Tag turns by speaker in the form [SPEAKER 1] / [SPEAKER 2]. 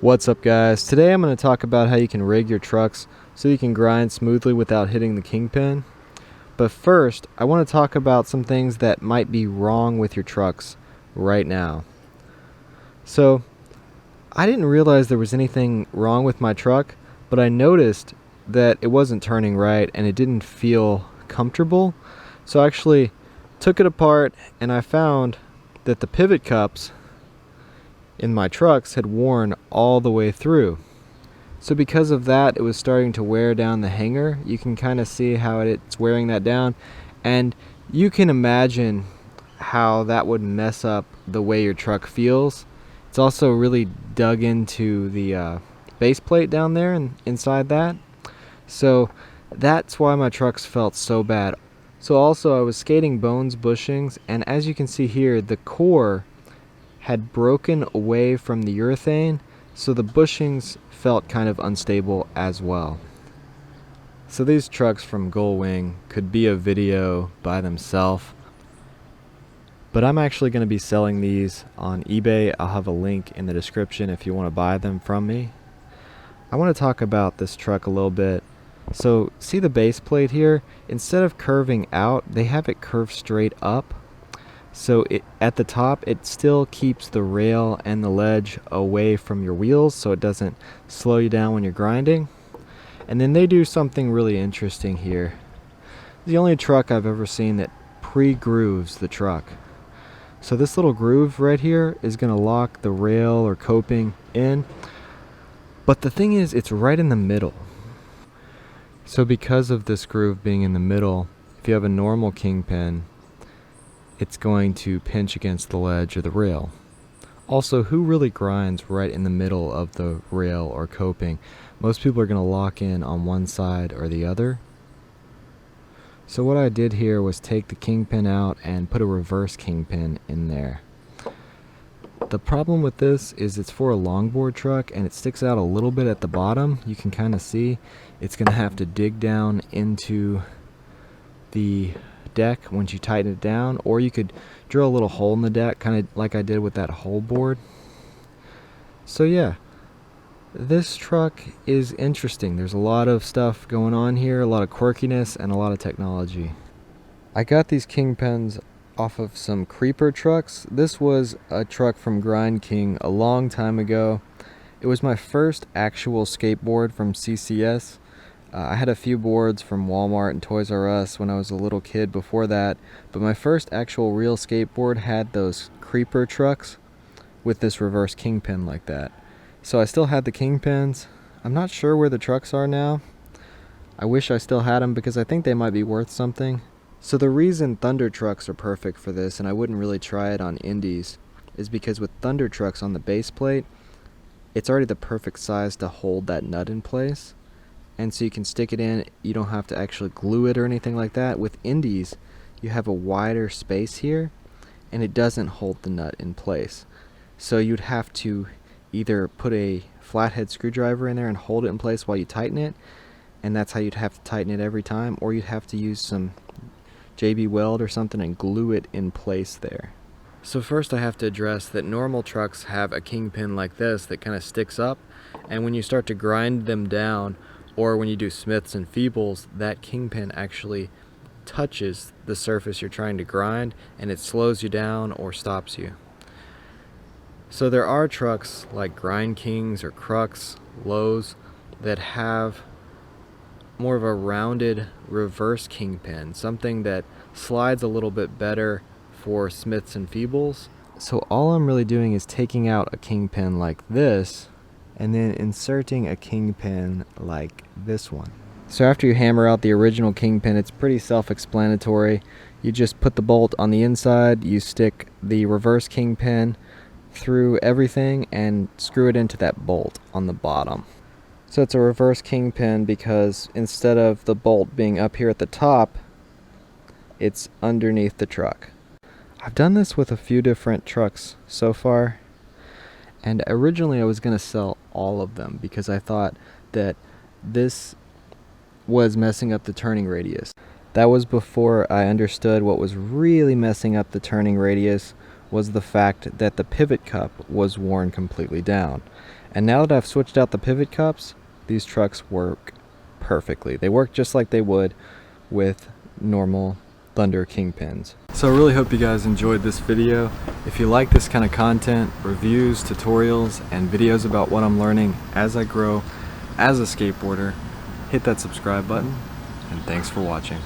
[SPEAKER 1] What's up, guys? Today I'm going to talk about how you can rig your trucks so you can grind smoothly without hitting the kingpin. But first, I want to talk about some things that might be wrong with your trucks right now. So, I didn't realize there was anything wrong with my truck, but I noticed that it wasn't turning right and it didn't feel comfortable. So I actually took it apart and I found that the pivot cups in my trucks had worn all the way through. So because of that, it was starting to wear down the hanger. You can kind of see how it's wearing that down, and you can imagine how that would mess up the way your truck feels. It's also really dug into the base plate down there and inside that. So that's why my trucks felt so bad. So also I was skating bones bushings, and as you can see here, the core had broken away from the urethane, so the bushings felt kind of unstable as well. So these trucks from Goalwing could be a video by themselves, but I'm actually going to be selling these on eBay. I'll have a link in the description if you want to buy them from me. I want to talk about this truck a little bit. So see the base plate here? Instead of curving out, they have it curved straight up. So at the top, it still keeps the rail and the ledge away from your wheels so it doesn't slow you down when you're grinding. And then they do something really interesting here. The only truck I've ever seen that pre-grooves the truck. So this little groove right here is going to lock the rail or coping in. But the thing is, it's right in the middle. So because of this groove being in the middle, if you have a normal kingpin, it's going to pinch against the ledge or the rail. Also, who really grinds right in the middle of the rail or coping? Most people are going to lock in on one side or the other. So what I did here was take the kingpin out and put a reverse kingpin in there. The problem with this is it's for a longboard truck and it sticks out a little bit at the bottom. You can kind of see it's going to have to dig down into the deck once you tighten it down, or you could drill a little hole in the deck, kind of like I did with that hole board. So yeah, this truck is interesting. There's a lot of stuff going on here, a lot of quirkiness and a lot of technology. I got these kingpins off of some creeper trucks. This was a truck from Grind King a long time ago. It was my first actual skateboard from CCS. I had a few boards from Walmart and Toys R Us when I was a little kid before that, but my first actual real skateboard had those creeper trucks with this reverse kingpin like that. So I still had the kingpins. I'm not sure where the trucks are now. I wish I still had them because I think they might be worth something. So the reason Thunder trucks are perfect for this, and I wouldn't really try it on indies, is because with Thunder trucks on the base plate, it's already the perfect size to hold that nut in place. And so you can stick it in, you don't have to actually glue it or anything like that. With indies, you have a wider space here, and it doesn't hold the nut in place. So you'd have to either put a flathead screwdriver in there and hold it in place while you tighten it, and that's how you'd have to tighten it every time, or you'd have to use some JB Weld or something and glue it in place there. So first I have to address that normal trucks have a kingpin like this that kind of sticks up, and when you start to grind them down, or when you do Smiths and Feebles, that kingpin actually touches the surface you're trying to grind and it slows you down or stops you. So there are trucks like Grind Kings or Crux, Lowe's, that have more of a rounded reverse kingpin, something that slides a little bit better for Smiths and Feebles. So all I'm really doing is taking out a kingpin like this and then inserting a kingpin like this one. So after you hammer out the original kingpin, it's pretty self-explanatory. You just put the bolt on the inside, you stick the reverse kingpin through everything and screw it into that bolt on the bottom. So it's a reverse kingpin because instead of the bolt being up here at the top, it's underneath the truck. I've done this with a few different trucks so far. And originally I was going to sell all of them because I thought that this was messing up the turning radius. That was before I understood what was really messing up the turning radius was the fact that the pivot cup was worn completely down. And now that I've switched out the pivot cups, these trucks work perfectly. They work just like they would with normal Thunder Kingpins. So I really hope you guys enjoyed this video. If you like this kind of content, reviews, tutorials, and videos about what I'm learning as I grow as a skateboarder, hit that subscribe button, and thanks for watching.